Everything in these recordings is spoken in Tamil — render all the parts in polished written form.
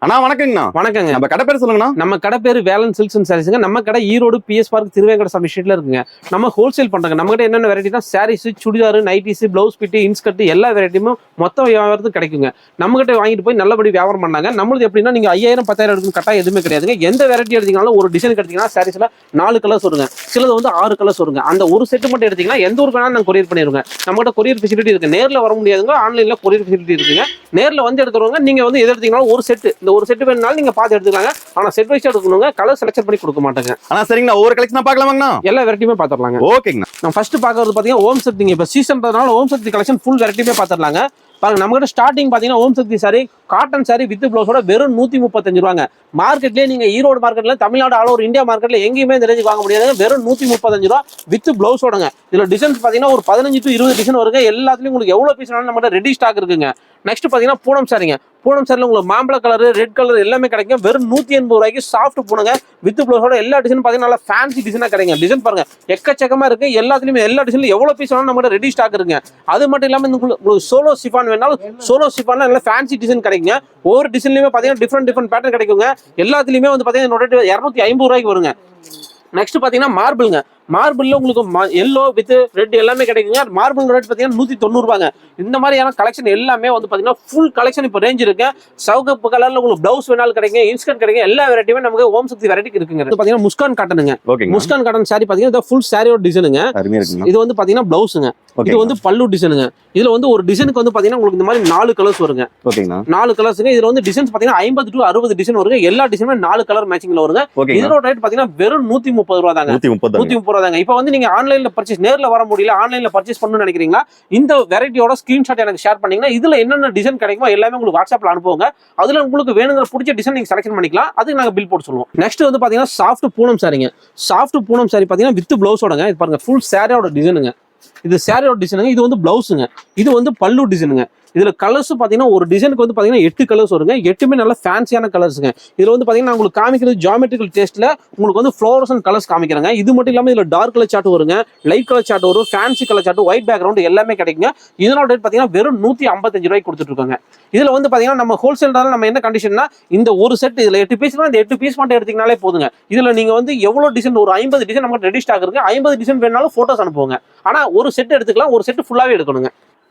அண்ணா வணக்கங்கண்ணா. வணக்கங்க. நம்ம கடை பேர் சொல்லுங்கண்ணா. நம்ம கடை பேர் வேலன் சில்க்ஸ் அண்ட் சாரீஸ்ங்க. நம்ம கடை ஈரோடு PS பார்க் திருவேங்கட சாமி ஸ்ட்ரீட்ல இருக்குங்க. நம்ம ஹோல்சேல் பண்றோங்க. நம்ம கிட்ட என்னென்ன வெரைட்டி தான் saris, churidar, nighties, blouse bit, inskirt எல்லா வெரைட்டியும் மொத்தம் வியாபாரத்துக்கு கிடைக்குங்க. நம்ம கிட்ட வாங்கிட்டு போய் நல்லபடி வியாபாரம் பண்ணாங்க. நம்மளுக்கு எப்படின்னா நீங்க 5000 10,000 எடுக்கும் கட்டாயம் எதுவுமே கிடையாதுங்க. எந்த வெரைட்டி எடுத்தீங்கனாலும் ஒரு டிசைன் எடுத்தீங்கன்னா சாரீஸ்ல 4 கலர்ஸ் வருங்க, சிலது வந்து 6 கலர்ஸ் வருங்க. அந்த ஒரு செட் மட்டும் எடுத்தீங்கன்னா எந்த ஊருக்கு வேணாலும் நாங்கள் கொரியர் பண்ணிடுவோங்க. நம்ம கிட்ட கொரியர் ஃபெசிலிட்டி இருக்கு. நேரில் வர முடியாதுங்க, ஆன்லைன்ல கொரியர் ஃபெசிலிட்டி இருக்குங்க. நேரில் வந்து எடுத்துருவாங்க. நீங்க வந்து எது எடுத்தீங்கனாலும் ஒரு செட், இந்த ஒரு செட் வேணும்னாலும் நீங்க பார்த்து எடுத்துக்கலாங்க. ஆனா செட் வைஸ் எடுக்கணுங்க, கலர் செலக்ட் பண்ணி கொடுக்க மாட்டாங்க. ஆனா சரிங்கண்ணா, ஒவ்வொரு கலெக்ஷன் பார்க்கலாமாங்கண்ணா? எல்லா வெரைட்டியுமே பார்த்துடலாங்க. ஓகேங்கண்ணா. நம்ம ஃபர்ஸ்ட் பார்க்கறது பாத்தீங்கன்னா ஓம் சக்திங்க. இப்போ சீசன்றதுனால ஓம் சக்தி கலெக்ஷன் ஃபுல் வெரைட்டியுமே பார்த்துடலாங்க. பாருங்க, நம்ம கிட்ட ஸ்டார்டிங் பாத்தீங்கன்னா ஓம் சக்தி சாரி காட்டன் சாரி வித் பிளவுஸோட வெறும் 135 ரூபாங்க. மார்க்கெட்லயே நீங்க ஈரோடு மார்க்கெட்ல, தமிழ்நாடு ஆல் ஓவர் இந்தியா மார்க்கெட்ல எங்கேயுமே இந்த ரேஞ்சுக்கு வாங்க முடியாதுங்க. வெறும் 135 ரூபா வித் பிளவுஸோடங்க. இதுல டிசைன்ஸ் பாத்தீங்கன்னா ஒரு 15 to 20 டிசைன் வருங்க. எல்லாத்துலயும் உங்களுக்கு எவ்வளவு பீஸ் வேணாலும் நம்ம ரெடி ஸ்டாக் இருக்குங்க. நெக்ஸ்ட் பாத்தீங்கன்னா பூனம் சாரிங்க. பூனம் சாரில உங்களுக்கு மாம்பழ கலர், ரெட் கலர் எல்லாமே கிடைக்கும். வெறும் 180 ரூபாய்க்கு சாஃப்ட் பூனங்க வித் பிளவுஸோட எல்லா டிசைன் பாத்தீங்கன்னா நல்லா ஃபேன்சி டிசைனா கிடைக்கும். டிசைன் பாருங்க எக்கச்சக்கமா இருக்கு. எல்லாத்துலயுமே எல்லா டிசைன்ல எவ்வளவு பீஸ் வேணாலும் நம்ம ரெடி ஸ்டாக் இருக்குங்க. அது மட்டும் இல்லாம உங்களுக்கு சோலோ சிஃபான் வேணாலும் சோலோ சிஃபான்ல நல்ல ஃபேன்சி டிசைன் கிடைக்குங்க. ஒவ்வொரு டிசைன்லயுமே பாத்தீங்கன்னா டிஃப்ரெண்ட் பேட்டர்ன் கிடைக்குங்க. எல்லாத்துலயுமே வந்து பாத்தீங்கன்னா 250 ரூபாய்க்கு வருங்க. நெக்ஸ்ட் பாத்தீங்கன்னா மார்பிள்ங்க. மார்பிள்ல உங்களுக்கு எல்லோ வித் ரெட் எல்லாமே கிடைக்குங்க. மார்பிள் ரேட் பாத்தீங்கன்னா 190 ரூபாங்க. இந்த மாதிரியான கலெக்ஷன் எல்லாமே வந்து பாத்தீங்கன்னா ஃபுல் கலெக்ஷன் இப்போ ரேஞ்ச் இருக்கு. சவுகப்பு கலர்ல உங்களுக்கு பிளவுஸ் வேணாலும் கிடைக்கும், இன்ஸ்கர்ட் கிடைக்கும். எல்லா வெரைட்டியுமே நமக்கு ஓம் சக்தி வெரைட்டி இருக்குங்க. பாத்தீங்கன்னா முஸ்கான் காட்டனுங்க. முஸ்கான் காட்டன் சாரி பாத்தீங்கன்னா ஃபுல் சாரியோட டிசைனுங்க. இது வந்து பாத்தீங்கன்னா பிளவுஸுங்க. இது வந்து பல்லு டிசைனுங்க. இதுல வந்து ஒரு டிசைனுக்கு வந்து பாத்தீங்கன்னா உங்களுக்கு இந்த மாதிரி 4 கலர்ஸ் வருங்க. 4 கலர்ஸ்ங்க. இதுல வந்து டிசைன்ஸ் பாத்தீங்கன்னா 50 to 60 டிசைன் வருங்க. எல்லா டிசைனுமே 4 கலர் மேட்சிங்ல வருங்க. இதோட ரேட் பாத்தீங்கன்னா வெறும் 130 ரூபா தாங்க. 130 ரூபா தாங்க. இப்போ வந்து நீங்க ஆன்லைன்ல பர்ச்சேஸ், நேர்ல வர முடியல, ஆன்லைன்ல பர்ச்சேஸ் பண்ணணும்னு நினைக்கிறீங்களா, இந்த வெரைட்டியோட ஸ்கிரீன்ஷாட் எனக்கு ஷேர் பண்ணீங்கன்னா இதுல என்னென்ன டிசைன் கிடைக்குமோ எல்லாமே உங்களுக்கு வாட்ஸ்அப்ல அனுப்புவாங்க. அதுல உங்களுக்கு வேணுங்கிற பிடிச்ச டிசைன் நீங்க செலக்ஷன் பண்ணிக்கலாம். அதுக்கு நாங்க பில் போட்டு சொல்லுவோம். நெக்ஸ்ட் வந்து பாத்தீங்கன்னா சாஃப்ட் பூனம் சாரிங்க. சாஃப்ட் பூனம் சாரி பாத்தீங்கன்னா வித் பிளவுஸோடங்க. இது பாருங்க ஃபுல் சாரியோட டிசைனுங்க. இது சாரியோட டிசைனுங்க. இது வந்து பிளவுஸுங்க. இது வந்து பல்லு டிசைனுங்க. இதுல கலர்ஸ் பாத்தீங்கன்னா ஒரு டிசைனுக்கு வந்து பாத்தீங்கன்னா 8 கலர்ஸ் வருங்க. 8மே நல்ல ஃபேன்சியான கலர்ஸ்ங்க. இதுல வந்து பாத்தீங்கன்னா உங்களுக்கு காமிக்கிறது ஜியோமெட்ரிக்கல் டேஸ்ட்ல உங்களுக்கு வந்து ஃப்ளோரசன்ட் கலர்ஸ் காமிக்கிறாங்க. இது மட்டும் இல்லாம இதுல டார்க் கலர் சார்ட் வருங்க, லைட் கலர் சார்ட் வரும், fancy colour chart, white background எல்லாமே கிடைக்குங்க. இதனோட ரேட் பாத்தீங்கன்னா வெறும் 155 ரூபாய்க்கு கொடுத்துட்டு இருக்காங்க. இதுல வந்து பாத்தீங்கன்னா நம்ம ஹோல்சேல்னால நம்ம என்ன கண்டிஷன்னா, இந்த ஒரு செட் இதுல 8 பீஸ்னா இந்த 8 பீஸ் மட்டும் எடுத்தீங்கனாலே போதுங்க. இதுல நீங்க வந்து எவ்வளவு டிசைன், ஒரு 50 டிசைன் நமக்கு ரெடி ஸ்டாக் இருக்கு. 50 டிசைன் வேணாலும் போட்டோஸ் அனுப்புவாங்க. ஆனா ஒரு செட் எடுத்துக்கலாம், ஒரு செட் ஃபுல்லாவே எடுக்கணுங்க.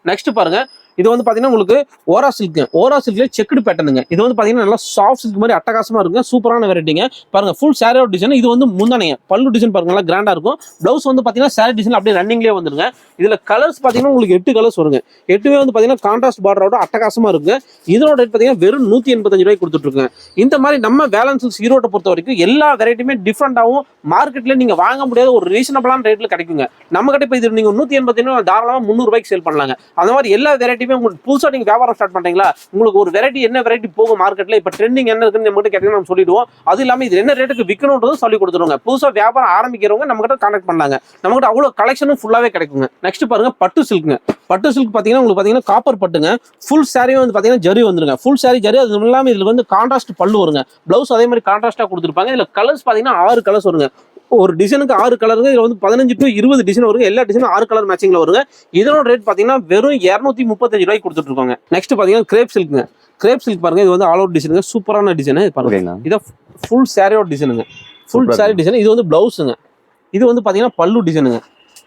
நெக்ஸ்ட் பாருங்க, இது வந்து பாத்தீங்கன்னா உங்களுக்கு ஓரா சில்க். ஓரா சில்க்ல செக்குடு பேட்டர்னுங்க. இது வந்து பாத்தீங்கன்னா நல்லா சாஃப்ட் சில்க் மாதிரி அட்டகாசமா இருக்குங்க. சூப்பரான வெரைட்டிங்க. பாருங்க ஃபுல் சாரியோட டிசைன். இது வந்து முந்தானைங்க. பல்லு டிசைன் பாருங்க நல்லா கிராண்டா இருக்கும். பிளவுஸ் வந்து பாத்தீங்கன்னா சாரி டிசைன் அப்படியே ரன்னிங்லேயே வந்துருங்க. இதுல கலர்ஸ் பாத்தீங்கன்னா உங்களுக்கு 8 கலர்ஸ் வருங்க. 8மே வந்து பாத்தீங்கன்னா கான்ட்ராஸ்ட் பார்டரோட அட்டகாசமா இருக்குங்க. இதோட ரேட் பாத்தீங்கன்னா வெறும் 185 ரூபாய்க்கு கொடுத்துட்டு இருக்காங்க. இந்த மாதிரி நம்ம வேலன் சில்க்ஸ் ஈரோட்டை பொறுத்த வரைக்கும் எல்லா வெரைட்டியுமே டிஃப்ரெண்டாகவும் மார்க்கெட்ல நீங்க வாங்க முடியாத ஒரு ரீசனபிளான ரேட்ல கிடைக்குங்க. நம்ம கிட்ட இப்போ இது நீங்க 185 தாராளமா 300 ரூபாய்க்கு சேல் பண்ணலாங்க. அந்த மாதிரி எல்லா வெரைட்டியுமே உங்களுக்கு புதுசா நீங்க வியாபாரம் ஸ்டார்ட் பண்றீங்களா, உங்களுக்கு ஒரு வெரைட்டி என்ன வெரைட்டி போகும் மார்க்கெட்ல, இப்ப ட்ரெண்டிங் என்ன இருக்குன்னு நம்ம கிட்ட கேட்டீங்கன்னா நம்ம சொல்லிடுவோம். அது இல்லாம இது என்ன ரேட்டுக்கு விற்கணும்ன்றதும் சொல்லி கொடுத்துருவாங்க. புதுசா வியாபாரம் ஆரம்பிக்கிறவங்க நம்ம கிட்ட கான்டாக்ட் பண்ணலாங்க. நம்ம கிட்ட அவ்வளவு கலெக்ஷனும் ஃபுல்லாவே கிடைக்குங்க. நெக்ஸ்ட் பாருங்க பட்டு சில்க்ங்க. பட்டு சில்க் பாத்தீங்கன்னா உங்களுக்கு பாத்தீங்கன்னா காப்பர் பட்டுங்க. ஃபுல் சாரியும் வந்து பாத்தீங்கன்னா ஜரி வந்துருங்க. Full sorry zari. அது இல்லாம இதுல வந்து கான்ட்ராஸ்ட் பல்லு வருங்க. பிளவுஸ் அதே மாதிரி கான்ட்ராஸ்டா கொடுத்துருப்பாங்க. இதுல கலர்ஸ் பாத்தீங்கன்னா 6 கலர்ஸ் வருங்க. ஒரு டிசைனுக்கு 6 கலருங்க. இதுல வந்து 15 to 20 டிசைன் வருங்க. எல்லா டிசைனும் 6 கலர் மேட்சிங்ல வருங்க. இதனோட ரேட் பாத்தீங்கன்னா வெறும் 235 ரூபாய்க்கு கொடுத்துட்டு இருக்காங்க. நெக்ஸ்ட் பாத்தீங்கன்னா கிரேப் சில்க்ங்க. கிரேப் சில்க் பாருங்க. இது வந்து ஆல் ஓவர் டிசைனுங்க. சூப்பரான டிசைன் பாருங்க. இது ஃபுல் சாரியோட டிசைனுங்க. Full sorry design. இது வந்து பிளவுஸுங்க. இது வந்து பாத்தீங்கன்னா பல்லு டிசைனுங்க.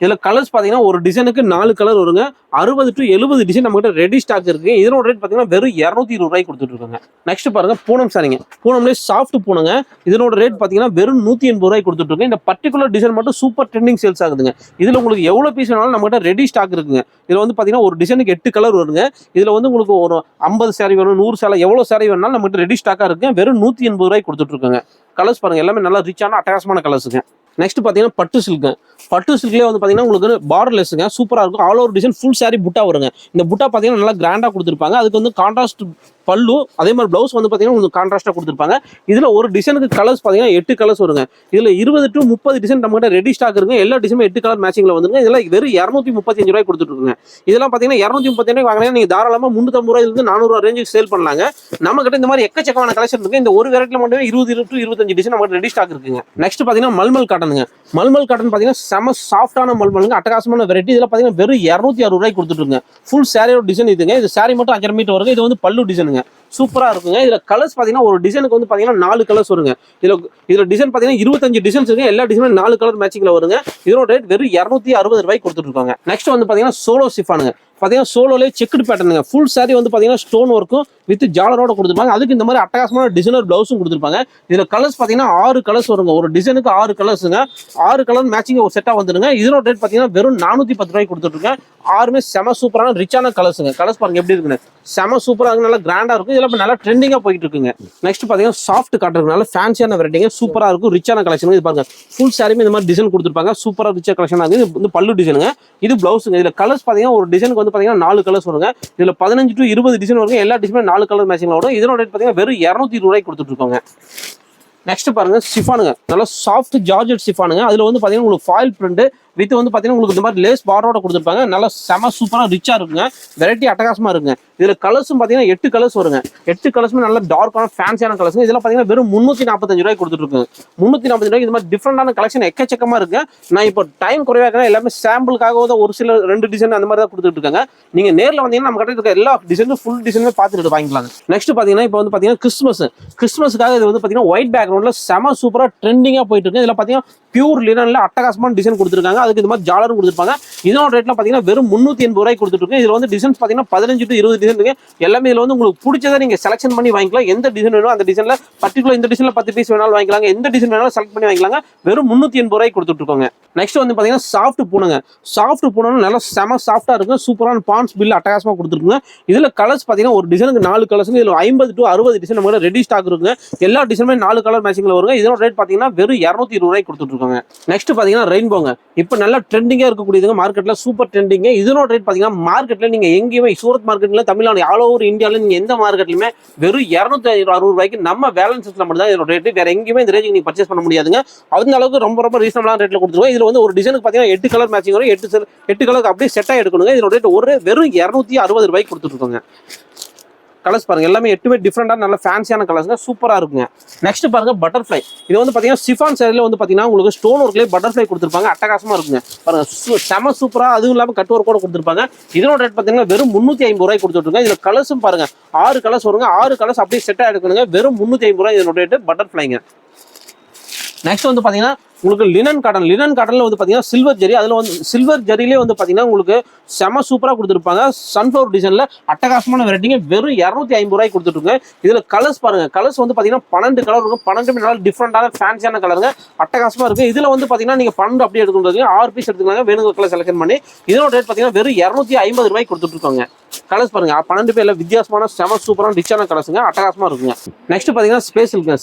இதுல கலர்ஸ் பாத்தீங்கன்னா ஒரு டிசைனுக்கு 4 கலர் வருங்க. 60 to 70 டிசைன் நம்ம கிட்ட ரெடி ஸ்டாக் இருக்கு. இதனோட ரேட் பாத்தீங்கன்னா வெறும் 220 ரூபாய்க்கு கொடுத்துட்டு இருக்காங்க. நெக்ஸ்ட் பாருங்க பூனம் சாரிங்க. பூனம்லேயே சாஃப்ட் பூனங்க. இதனோட ரேட் பாத்தீங்கன்னா வெறும் 180 ரூபாய்க்கு கொடுத்துட்டு இருக்கு. இந்த பர்டிகுலர் டிசைன் மட்டும் சூப்பர் ட்ரெண்டிங் சேல்ஸ் ஆகுதுங்க. இதுல உங்களுக்கு எவ்வளவு பீஸ் வேணாலும் நம்ம கிட்ட ரெடி ஸ்டாக் இருக்குங்க. இதுல வந்து பாத்தீங்கன்னா ஒரு டிசைனுக்கு 8 கலர் வருங்க. இதுல வந்து உங்களுக்கு ஒரு 50 சாரி வேணும், 100 சாரி, எவ்வளவு சாரி வேணாலும் நம்ம கிட்ட ரெடி ஸ்டாக்கா இருக்கு. வெறும் 180 ரூபாய்க்கு கொடுத்துட்டு இருக்காங்க. கலர்ஸ் பாருங்க எல்லாமே நல்லா ரிச்சான அட்டகாசமான கலர்ஸுங்க. நெக்ஸ்ட் பாத்தீங்கன்னா பட்டு சில்க். பட்டு சில்க்லேயே வந்து பாத்தீங்கன்னா உங்களுக்கு பார்டர்லெஸ்ங்க. சூப்பரா இருக்கும். All over design full sorry புட்டா வருங்க. இந்த புட்டா பாத்தீங்கன்னா நல்லா கிராண்டா கொடுத்துருப்பாங்க. அதுக்கு வந்து கான்ட்ராஸ்ட் பல்லு, அதே மாதிரி பிளவுஸ் வந்து பாத்தீங்கன்னா உங்களுக்கு கான்ட்ராஸ்டா கொடுத்துருப்பாங்க. இதுல ஒரு டிசைனுக்கு கலர்ஸ் பாத்தீங்கன்னா 8 கலர்ஸ் வருங்க. இதுல 20 to 30 டிசைன் நம்ம கிட்ட ரெடி ஸ்டாக் இருக்குங்க. எல்லா டிசைனும் 8 கலர் மேட்சிங்ல வந்துருங்க. இதெல்லாம் வெறும் 235 ரூபாய்க்கு கொடுத்துட்டு இருக்காங்க. இதெல்லாம் பாத்தீங்கன்னா 235 ரூபாய்க்கு வாங்கினா நீங்க தாராளமா 350 ரூபாயில இருந்து 400 ரூபாய் ரேஞ்சுக்கு சேல் பண்ணலாங்க. நம்ம கிட்ட இந்த மாதிரி எக்கச்சக்கமான கலெக்ஷன் இருக்கு. இந்த ஒரு வெரைட்டில மட்டுமே 20 to 25 டிசைன் நம்ம ரெடி ஸ்டாக் இருக்குங்க. நெக்ஸ்ட் பாத்தீங்கன்னா மல்மல் காட்டனுங்க. மல்மல் காட்டன் பாத்தீங்கன்னா செம சாஃப்டான மல்மலுங்க. அட்டகாசமான வெரைட்டி. இதெல்லாம் பாத்தீங்கன்னா வெறும் 260 ரூபாய்க்கு கொடுத்துட்டு இருக்காங்க. ஃபுல் சாரியோட டிசைன் இதுங்க. இது சாரி மட்டும் 5 மீட்டர் வருங்க. இது வந்து பல்லு டிசைனுங்க. சூப்பரா இருக்குங்க. இதுல கலர்ஸ் பாத்தீங்கன்னா ஒரு டிசைனுக்கு வந்து பாத்தீங்கன்னா 4 கலர்ஸ் வருங்க. இதுல டிசைன் பாத்தீங்கன்னா 25 டிசைன்ஸ் இருக்கு. எல்லா டிசைனும் 4 கலர் மேட்சிங்ல வருங்க. இதோட ரேட் வெறும் 260 ரூபாய்க்கு கொடுத்துட்டு இருக்காங்க. நெக்ஸ்ட் வந்து பாத்தீங்கன்னா சோலோ சிஃபானுங்க. பாத்தீங்கன்னா சோலோலே செக்குடு பேட்டர்னுங்க. ஃபுல் சாரி வந்து பாத்தீங்கன்னா ஸ்டோன் ஒர்க்கும் வித் ஜாலரோட கொடுத்துருப்பாங்க. அதுக்கு இந்த மாதிரி அட்டகாசமான டிசைனர் பிளவுஸும் கொடுத்துருப்பாங்க. இதுல கலர்ஸ் பாத்தீங்கன்னா 6 கலர்ஸ் வருங்க. ஒரு டிசைனுக்கு 6 கலர்ஸுங்க. 6 கலர் மேட்சிங் ஒரு செட்டா வந்துருங்க. இதோட ரேட் பாத்தீங்கன்னா வெறும் 410 ரூபாய்க்கு கொடுத்துட்டு இருக்கேன். 6மே செம சூப்பரான ரிச்சான கலர்ஸுங்க. கலர்ஸ் பாருங்க எப்படி இருக்குன்னு. செம சூப்பரா இருக்கு, நல்லா கிராண்டா இருக்கும். இதெல்லாம் நல்லா ட்ரெண்டிங்கா போயிட்டு இருக்குங்க. நெக்ஸ்ட் பாத்தீங்கன்னா சாஃப்ட் காட்டுறதுனால ஃபேன்சியான வெரைட்டிங்க சூப்பரா இருக்கும். ரிச்சான கலெக்ஷன். இது பாருங்க ஃபுல் சாரிமே இந்த மாதிரி டிசைன் கொடுத்துருப்பாங்க. சூப்பரா ரிச்சா கலெக்ஷன் ஆகுது. இது வந்து பல்லு டிசைனுங்க. இது பிளவுஸுங்க. இதுல கலர்ஸ் பாத்தீங்கன்னா ஒரு டிசைனுக்கு வந்து பாத்தீங்கன்னா 4 கலர்ஸ் வருங்க. இதுல 15 to 20 டிசைன் வருங்க. எல்லா டிசைனுமே 4 கலர் மேட்சிங்ல வரும். இதோட ரேட் பாத்தீங்கன்னா வெறும் 220 ரூபாய்க்கு கொடுத்துட்டு இருக்காங்க. நெக்ஸ்ட் பாருங்க சிஃபானுங்க. நல்லா சாஃப்ட் ஜார்ஜெட் சிஃபானுங்க. அதுல வந்து பாத்தீங்கன்னா உங்களுக்கு ஃபாயில் பிரிண்ட் வித் வந்து பாத்தீங்கன்னா உங்களுக்கு இந்த மாதிரி லேஸ் பார்டரோட கொடுத்துருப்பாங்க. நல்லா செம சூப்பரா ரிச்சா இருக்குங்க. வெரைட்டி அட்டகாசமா இருக்குங்க. இதுல கலர்ஸும் பாத்தீங்கன்னா 8 கலர்ஸ் வருங்க. 8 கலர்ஸுமே நல்ல டார்க்கான ஃபேன்சியான கலர்ஸ். இதெல்லாம் பாத்தீங்கன்னா வெறும் 345 ரூபாய்க்கு கொடுத்துட்டு இருக்கு. 345 ரூபாய்க்கு இந்த மாதிரி டிஃப்ரெண்டான கலெக்ஷன் எக்கச்சக்கமா இருக்கு. நான் இப்போ டைம் குறைவா இருக்கேன், எல்லாமே சாம்பிளுக்காக ஒரு சில 2 டிசைன் அந்த மாதிரி தான் கொடுத்துட்டு இருக்காங்க. நீங்க நேர்ல வந்தீங்கன்னா நம்ம கிட்ட இருக்க எல்லா டிசைனும் ஃபுல் டிசைனுமே பார்த்துட்டு வாங்கிக்கலாம். நெக்ஸ்ட் பாத்தீங்கன்னா இப்போ வந்து பாத்தீங்கன்னா கிறிஸ்மஸ்க்காக இது வந்து பாத்தீங்கன்னா ஒயிட் பேக்ரவுண்ட்ல செம சூப்பரா ட்ரெண்டிங்கா போயிட்டு இருக்கு. இதுல பாத்தீங்கன்னா பியூர் லினன்ல அட்டகாசமான டிசைன் கொடுத்துருக்காங்க. அதுக்கு இந்த மாதிரி ஜாலரும் கொடுத்துருப்பாங்க. இதோட ரேட்ல பாத்தீங்கன்னா வெறும் 380 ரூபாய்க்கு கொடுத்துட்டு இருக்கு. இதுல வந்து டிசைன்ஸ் பாத்தீங்கன்னா 15 to 20 டிசைன் இருக்கு. எல்லாமே இதுல வந்து உங்களுக்கு பிடிச்சதை நீங்க செலக்ஷன் பண்ணி வாங்கிக்கலாம். எந்த டிசைன் வேணும் அந்த டிசைன்ல பர்டிகுலர் இந்த டிசைன்ல 10 பீஸ் வேணாலும் வாங்கிக்கலாம். எந்த டிசைன் வேணாலும் செலக்ட் பண்ணி வாங்கிக்கலாம். வெறும் 380 ரூபாய்க்கு கொடுத்துட்டு இருக்கோங்க. நெக்ஸ்ட் வந்து பாத்தீங்கன்னா சாஃப்ட் பூனைங்க. சாஃப்ட் பூனை நல்லா செம சாஃப்டா இருக்கும். சூப்பரான பான்ஸ் பில் அட்டகாசமா கொடுத்துருக்குங்க. இதுல கலர்ஸ் பாத்தீங்கன்னா ஒரு டிசைனுக்கு 4 கலர்ஸ். இதுல 50 to 60 டிசைன் நம்ம ரெடி ஸ்டாக் இருக்குங்க. எல்லா டிசைனுமே 4 கலர் மேட்சிங்ல வருங்க. இதோட ரேட் பாத்தீங்கன்னா வெறும் 220 ரூபாய்க்கு கொடுத்துட்டு இருக்காங்க. நெக்ஸ்ட் பாத்தீங்கன்னா ரெயின்போங்க. இப்போ நல்லா ட்ரெண்டிங்கா இருக்கக்கூடியதுங்க. மார்க்கெட்ல சூப்பர் ட்ரெண்டிங். இதோட ரேட் பாத்தீங்கன்னா மார்க்கெட்ல நீங்க எங்கேயுமே சூரத் மார்க்கெட்ல தமிழ்நாடு ஆல் ஓவர் இந்தியாவில் நீங்க எந்த மார்க்கெட்லயுமே வெறும் 260 ரூபாய்க்கு நம்ம பேலன்ஸ்ல மட்டும் தான் இதோட ரேட். வேற எங்கேயுமே இந்த ரேஞ்சுக்கு நீங்க பர்ச்சேஸ் பண்ண முடியாதுங்க. அந்த அளவுக்கு ரொம்ப ரீசனபிளான ரேட்ல கொடுத்துருவோம். இதுல வந்து ஒரு டிசைனுக்கு பாத்தீங்கன்னா 8 கலர் மேட்சிங் வரும். 8 கலருக்கு அப்படியே செட்டா எடுக்கணுங்க. இதோட ரேட் வெறும் 260 ரூபாய்க்கு கொடுத்துட்டு இருக்காங்க. கலர்ஸ் பாருங்க எல்லாமே 8மே டிஃப்ரெண்டா நல்ல ஃபேன்சியான கலர்ஸ்ங்க. சூப்பரா இருக்குங்க. நெக்ஸ்ட் பாருங்க பட்டர்ஃப்ளை. இது வந்து பாத்தீங்கன்னா சிஃபான் சாரில வந்து பாத்தீங்கன்னா உங்களுக்கு ஸ்டோன் ஒர்க்லயே பட்டர்ஃப்ளை கொடுத்துருப்பாங்க. அட்டகாசமா இருக்குங்க. பாருங்க செம சூப்பரா, அதுவும் இல்லாம கட் ஒர்க் கூட கொடுத்துருப்பாங்க. இதோட ரேட் பாத்தீங்கன்னா வெறும் 350 ரூபாய்க்கு கொடுத்துருக்காங்க. இதுல கலர்ஸும் பாருங்க 6 கலர்ஸ் வருங்க. 6 கலர்ஸ் அப்படியே செட்டா எடுக்கணுங்க. வெறும் 350 ரூபாய் இதோட ரேட் பட்டர்ஃப்ளைங்க. நெக்ஸ்ட் வந்து பாத்தீங்கன்னா உங்களுக்கு லினன் காட்டன்ல வந்து பாத்தீங்கன்னா சில்வர் ஜெரி. அதுல வந்து சில்வர் ஜெரியிலே வந்து பாத்தீங்கன்னா உங்களுக்கு செம சூப்பரா கொடுத்துருப்பாங்க. சன்ஃபிளவர் டிசைன்ல அட்டகாசமான வெரைட்டிங்க. வெறும் 250 ரூபாய்க்கு கொடுத்துருங்க. இதுல கலர்ஸ் பாருங்க. கலர்ஸ் வந்து பாத்தீங்கன்னா 12 கலர் இருக்கும். 12 நல்லா டிஃப்ரெண்டான ஃபேன்சியான கலருங்க. அட்டகாசமா இருக்கு. இதுல வந்து பாத்தீங்கன்னா நீங்க 12 அப்படியே எடுத்துக்கிட்டு 6 பீஸ் எடுத்துக்கலாங்க. வேணுங்கிற கலர் செலக்ஷன் பண்ணி இதோட ரேட் பாத்தீங்கன்னா வெறும் 250 ரூபாய்க்கு கொடுத்துட்டு இருக்காங்க. கலர்ஸ் பாருங்க 12 பேர்ல வித்தியாசமான செம சூப்பரான ரிச்சான கலர்ஸுங்க. அட்டகாசமா இருக்குங்க. நெக்ஸ்ட் பாத்தீங்கன்னா ஸ்பேஸ்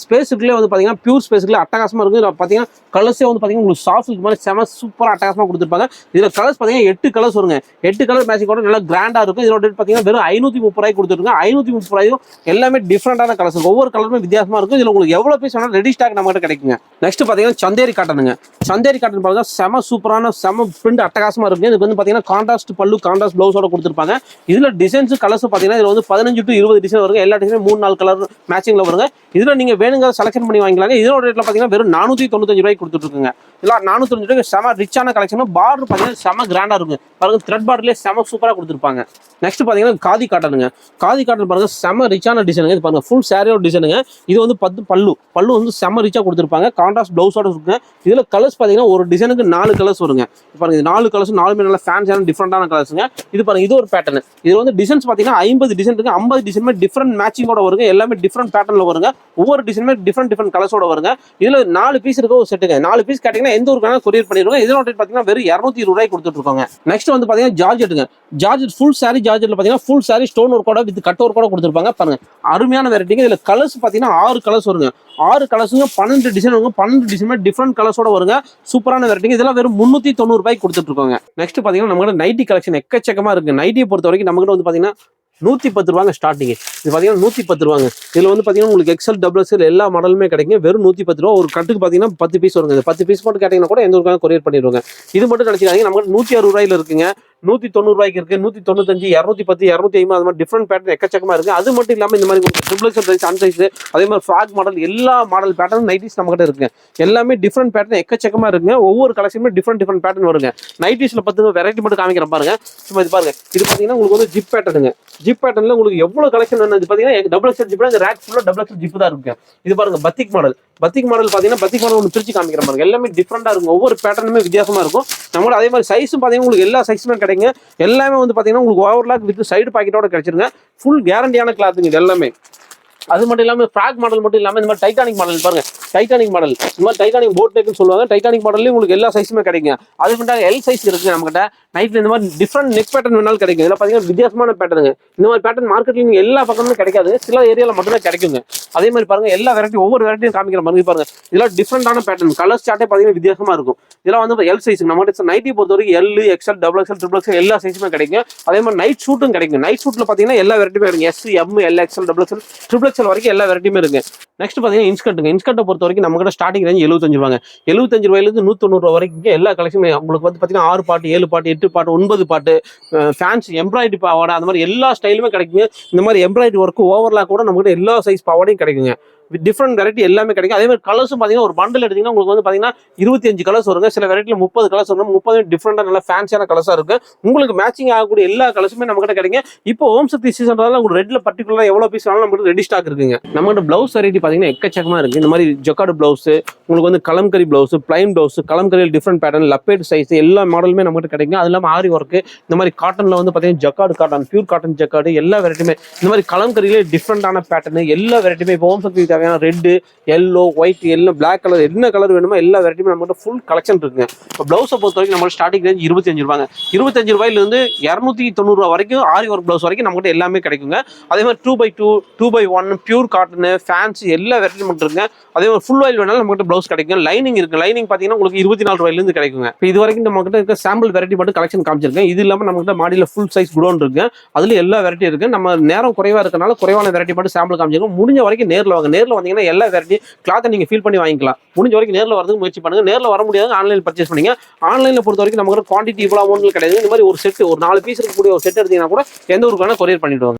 சில்க்ல வந்து பாத்தீங்கன்னா பியூர் ஸ்பேஸ் சில்க்ல அட்டகாசமா இருக்கு. இதுல பாத்தீங்கன்னா கலர்ஸே வந்து பாத்தீங்கன்னா உங்களுக்கு சாஃப்ட் சில்க் மாதிரி செம சூப்பரா அட்டகாசமா கொடுத்துருப்பாங்க. இதுல கலர்ஸ் பாத்தீங்கன்னா 8 கலர்ஸ் வருங்க. 8 கலர் மேட்சிங் கூட நல்லா கிராண்டா இருக்கும். இதோட ரேட் பாத்தீங்கன்னா வெறும் 530 ரூபாய்க்கு கொடுத்துருங்க. 530 ரூபாயும் எல்லாமே டிஃப்ரெண்டான கலர்ஸ். ஒவ்வொரு கலருமே வித்தியாசமா இருக்கும். இதுல உங்களுக்கு எவ்வளவு பீஸ் வேணாலும் ரெடி ஸ்டாக் நம்ம கிட்ட கிடைக்குங்க. நெக்ஸ்ட் பாத்தீங்கன்னா சந்தேரி காட்டனுங்க. சந்தேரி காட்டன் பாருங்க செம சூப்பரான செம பிரிண்ட் அட்டகாசமா இருக்கு. இதுக்கு வந்து பாத்தீங்கன்னா கான்ட்ராஸ்ட் பல்லு கான்ட்ராஸ்ட் பிளவுஸோட கொடுத்துருப்பாங்க. இதுல டிசைன்ஸ் கலர்ஸ் பாத்தீங்கன்னா இதுல வந்து 15 to 20 டிசைன் வருங்க. எல்லா டிசைனும் 3-4 கலர் மேட்சிங்ல வருங்க. இதுல நீங்க வேணுங்க செலக்ஷன் பண்ணி வாங்கிக்கலாங்க. இதோட ரேட்ல பாத்தீங்கன்னா வெறும் 495 ரூபாய்க்கு கொடுத்துட்டு இருக்குங்க. இல்ல 495 ரூபாய்க்கு செம ரிச்சான கலெக்ஷன். பார்டர் பாத்தீங்கன்னா செம கிராண்டா இருக்கும். பாருங்க த்ரெட் பார்டர்லயே செம சூப்பரா கொடுத்துருப்பாங்க. நெக்ஸ்ட் பாத்தீங்கன்னா காதி காட்டனுங்க. காதி காட்டன் பாருங்க செம ரிச்சான டிசைனுங்க. இது பாருங்க ஃபுல் சாரியோட டிசைனுங்க. இது வந்து 10 பல்லு வந்து செம ரிச்சா கொடுத்துருப்பாங்க. கான்ட்ராஸ்ட் பிளவுஸோட இருக்குங்க. இதுல கலர்ஸ் பாத்தீங்கன்னா ஒரு டிசைனுக்கு 4 கலர்ஸ் வருங்க. பாருங்க இது 4 கலர்ஸ் 4மே நல்ல ஃபேன்சியான டிஃப்ரெண்டான கலர்ஸ்ங்க. இது பாருங்க இது ஒரு பேட்டர்ன். இது வந்து டிசைன்ஸ் பாத்தீங்கன்னா 50 டிசைன் இருக்கு. 50 டிசைனுமே டிஃப்ரெண்ட் மேட்சிங்கோட வருங்க. எல்லாமே டிஃப்ரெண்ட் பேட்டர்ன்ல வருங்க. ஒவ்வொரு டிசைனுமே டிஃப்ரெண்ட் கலர்ஸோட வருங்க. இதுல 4 பீஸ் இருக்க ஒரு செட்டுங்க. 4 பீஸ் கேட்டீங்கன்னா எந்த ஊருக்கு வேணாலும் கொரியர் பண்ணிடுவாங்க. இதோட ரேட் பாத்தீங்கன்னா வெறும் 220 ரூபாய்க்கு கொடுத்துட்டு இருக்காங்க. நெக்ஸ்ட் வந்து பாத்தீங்கன்னா ஜார்ஜெட்டுங்க. ஜார்ஜெட் ஃபுல் சாரி ஜார்ஜெட்ல பாத்தீங்கன்னா ஃபுல் சாரி ஸ்டோன் ஒர்க்கோட வித் கட் ஒர்க்கோட கொடுத்துருப்பாங்க. பாருங்க அருமையான வெரைட்டிங்க. இதுல கலர்ஸ் பாத்தீங்கன்னா 6 கலர்ஸ் வருங்க. 6 கலர்ஸுங்க 12 டிசைன் வருங்க. 12 டிசைனுமே டிஃப்ரெண்ட் கலர்ஸோட வருங்க. சூப்பரான வெரைட்டிங்க. இதெல்லாம் வெறும் 390 ரூபாய்க்கு கொடுத்துட்டு இருக்காங்க. நெக்ஸ்ட் பாத்தீங்கன்னா நம்ம நைட்டி கலெக்ஷன் எக்கச்சக்கமா இருக்கு. நைட்டியை பொறுத்த வரைக்கும் நம்ம கிட்ட வந்து பாத்தீங்கன்னா 110 ரூபாங்க ஸ்டார்டிங். இது பாத்தீங்கன்னா 110 ரூபாங்க. இதுல வந்து பாத்தீங்கன்னா உங்களுக்கு எக்ஸல் டபுள் எக்ஸல் எல்லா மாடலுமே கிடைக்கும். வெறும் 110 ரூபா. ஒரு கட்டுக்கு பாத்தீங்கன்னா 10 பீஸ் வருங்க. 10 பீஸ் மட்டும் கேட்டீங்கன்னா கூட எந்த ஊருக்காக கொரியர் பண்ணிடுவாங்க. இது மட்டும் கிடைச்சிக்காதீங்க. நம்ம 160 ரூபாயில இருக்குங்க. 190 ரூபாய்க்கு இருக்கு, 195, 210, 250 அது மாதிரி டிஃப்ரெண்ட் பேட்டர்ன் எக்கச்சக்கமா இருக்கு. அது மட்டும் இல்லாம இந்த மாதிரி ட்ரிபிள் எக்ஸல் சைஸ், அன் சைஸ், அதே மாதிரி ஃபிராக் மாடல், எல்லா மாடல் பேட்டர்ன் நைட்டிஸ் நம்ம கிட்ட இருக்கு. எல்லாமே டிஃப்ரெண்ட் பேட்டர்ன் எக்கச்சக்கமா இருக்குங்க. ஒவ்வொரு கலெக்ஷனுமே டிஃப்ரெண்ட் பேட்டர்ன் வருங்க. நைட்டிஸ்ல பார்த்து வெரைட்டி மட்டும் காமிக்கிற பாருங்க. சும்மா இது பாருங்க, இது பாத்தீங்கன்னா உங்களுக்கு வந்து ஜிப் பேட்டர்னுங்க. ஜிப் பேட்டர்ன்ல உங்களுக்கு எவ்வளவு கலெக்ஷன் வேணும். இது பாத்தீங்கன்னா டபுள் எக்ஸல் ஜிப், இந்த ரேக் ஃபுல்லா டபுள் எக்ஸல் ஜிப் தான் இருக்கு. இது பாருங்க பத்திக் மாடல். பத்திக் மாடல் பாத்தீங்கன்னா பத்திக் மாடல் ஒன்று பிரிச்சு காமிக்கிற பாருங்க. எல்லாமே டிஃப்ரெண்டா இருக்கும். ஒவ்வொரு பேட்டர்னுமே வித்தியாசமா இருக்கும். நம்மளோட அதே மாதிரி சைஸும் பாத்தீங்கன்னா உங்களுக்கு எல்லா சைஸுமே கிடைக்குங்க. எல்லாமே வந்து பாத்தீங்கன்னா உங்களுக்கு ஓவர்லாக் வித் சைடு பாக்கெட்டோட கிடைச்சிருங்க. ஃபுல் கேரண்டியான கிளாத்துங்க இது எல்லாமே. அது மட்டும் இல்லாமல் ஃப்ராக் மாடல் மட்டும் இல்லாமல் இந்த மாதிரி டைட்டானிக் மாடல் பாருங்க. டைட்டானிக் மாடல் இந்த மாதிரி டைட்டானிக் போட் நெக்னு சொல்லுவாங்க. டைட்டானிக் மாடல்லையும் உங்களுக்கு எல்லா சைஸுமே கிடைக்கும். அது மட்டும் எல் சைஸ் இருக்கு நம்ம கிட்ட. நைட்ல இந்த மாதிரி டிஃப்ரெண்ட் நெக் பேட்டர்ன் வேணாலும் கிடைக்கும். இதில் பார்த்தீங்கன்னா வித்தியாசமான பேட்டர்னுங்க. இந்த மாதிரி பேட்டர்ன் மார்க்கெட்ல நீங்க எல்லா பக்கமும் கிடைக்காது, சில ஏரியாவில் மட்டும்தான் கிடைக்குங்க. அதே மாதிரி பாருங்க எல்லா வெரைட்டி ஒவ்வொரு வெரைட்டியும் காமிக்கிற மாதிரி பாருங்க. இதெல்லாம் டிஃப்ரெண்டான பேட்டர்ன். கலர் சார்ட்டே பார்த்தீங்கன்னா வித்தியாசமா இருக்கும். இதெல்லாம் வந்து எல் சைஸ் நம்ம கிட்ட நைட்டி பொறுத்த வரைக்கும் L, XL, double XL, triple XL எல்லா சைஸுமே கிடைக்கும். அதே மாதிரி நைட் ஷூட்டும் கிடைக்கும். நைட் ஷூட்ல பார்த்தீங்கன்னா எல்லா வெரைட்டியுமே இருக்கு. S, M, L, XL, double XL, triple XL வரைக்கும் எல்லா வெரைட்டியுமே இருக்கு. நெக்ஸ்ட் பாத்தீங்கன்னா இன்ஸ்கர்ட்டுங்க. இன்ஸ்கர்ட்டை பொறுத்த வரைக்கும் நம்ம கிட்ட ஸ்டார்டிங் ரேஞ்ச் 75 ரூபாங்க. 75 ரூபாயிலிருந்து 190 ரூபா வரைக்கும் எல்லா கலெக்ஷனுமே உங்களுக்கு வந்து பாத்தீங்கன்னா 6 பாட்டு, 7 பாட்டு, 8 பாட்டு, 9 பாட்டு, ஃபேன்ஸ், எம்ப்ராய்டரி பாவாடை, அந்த மாதிரி எல்லா ஸ்டைலுமே கிடைக்குங்க. இந்த மாதிரி எம்ப்ராய்டரி ஒர்க் ஓவர்லாக் கூட நம்ம கிட்ட எல்லா சைஸ் பாவாடையும் கிடைக்குங்க. டிஃப்ரெண்ட் வெரைட்டி எல்லாமே கிடைக்கும். அதே மாதிரி கலர்ஸும் பாத்தீங்கன்னா ஒரு பண்டில் எடுத்தீங்கன்னா உங்களுக்கு வந்து பாத்தீங்கன்னா 25 கலர்ஸ் வருங்க. சில வெரைட்டில 30 கலர்ஸ் வரும். 30 டிஃப்ரெண்டா நல்ல ஃபேன்சியான கலர்ஸா இருக்கு. உங்களுக்கு மேட்சிங் ஆகக்கூடிய எல்லா கலர்ஸுமே நம்ம கிட்ட கிடைக்கும். இப்போ ஓம் சக்தி சீசன்றால உங்களுக்கு ரெட்ல பர்டிகுலரா எவ்வளவு பீஸ் வேணாலும் நம்ம கிட்ட ரெடி ஸ்டாக் இருக்குங்க. நம்ம கிட்ட பிளவுஸ் வெரைட்டி பாத்தீங்கன்னா எக்கச்சக்கமா இருக்கு. இந்த மாதிரி ஜக்கார்டு பிளவுஸ், உங்களுக்கு வந்து கலம்கரி பிளவுஸ், பிளைன் பிளவுஸ், கலம்கரியில் டிஃப்ரெண்ட் பேட்டர்ன், லப்பேட் சைஸ் எல்லா மாடலுமே நம்ம கிட்ட கிடைக்கும். அது இல்லாம ஆரி ஒர்க், இந்த மாதிரி காட்டன்ல வந்து பாத்தீங்கன்னா jacquard cotton, pure cotton jacquard எல்லா வெரைட்டியுமே, இந்த மாதிரி கலம்கரியிலே டிஃப்ரெண்டான பேட்டர்ன் எல்லா வெரைட்டியுமே இப்போ ஓம் சக்தி தேவையான ரெட், எல்லோ, ஒயிட், எல்லாம் பிளாக் கலர் என்ன கலர் வேணுமோ எல்லா வெரைட்டியுமே நம்ம ஃபுல் கலெக்ஷன் இருக்குங்க. இப்போ பிளவுஸை பொறுத்த வரைக்கும் நம்ம ஸ்டார்டிங் ரேஞ்ச் 25 ரூபாங்க. 25 ரூபாயிலிருந்து 290 ரூபா வரைக்கும் ஆரி ஒர்க் பிளவுஸ் வரைக்கும் நம்ம கிட்ட எல்லாமே கிடைக்குங்க. அதே மாதிரி 2x2, 2x1, pure cotton, fancy எல்லா வெரைட்டியும் மட்டும் இருக்குங்க. அதே மாதிரி ஃபுல் ஆயில் வேணாலும் நம்ம கிட்ட பிளவுஸ் கிடைக்கும். லைனிங் இருக்கு. லைனிங் பாத்தீங்கன்னா உங்களுக்கு 24 ரூபாயிலிருந்து கிடைக்குங்க. இப்போ இது வரைக்கும் நம்ம கிட்ட இருக்க சாம்பிள் வெரைட்டி மட்டும் கலெக்ஷன் காமிச்சிருக்கேன். இது இல்லாம நம்ம கிட்ட மாடியில ஃபுல் சைஸ் குடோன் இருக்கு. அதுல எல்லா வெரைட்டி இருக்கு. நம்ம நேரம் குறைவா இருக்கனால குறைவான வெரைட்டி மட்டும் சாம்பிள் காமிச்சிருக்கோம். முடிஞ்ச வரைக்கும் நேரில் வாங்க. நேரில் வந்தீங்கன்னா எல்லா வெரைட்டி கிளாத்தை நீங்க ஃபீல் பண்ணி வாங்கிக்கலாம். முடிஞ்ச வரைக்கும் நேரில் வரதுக்கு முயற்சி பண்ணுங்க. நேரில் வர முடியாது, ஆன்லைன் பர்ச்சேஸ் பண்ணீங்க. ஆன்லைன்ல பொறுத்த வரைக்கும் நமக்கு குவான்டிட்டி இவ்வளவு அமௌண்ட்ல கிடையாது. இந்த மாதிரி ஒரு செட், ஒரு 4 பீஸ் இருக்கக்கூடிய ஒரு செட் எடுத்தீங்கன்னா கூட எந்த ஊருக்கு வேணா கொரியர் பண்ணிடுவாங்க.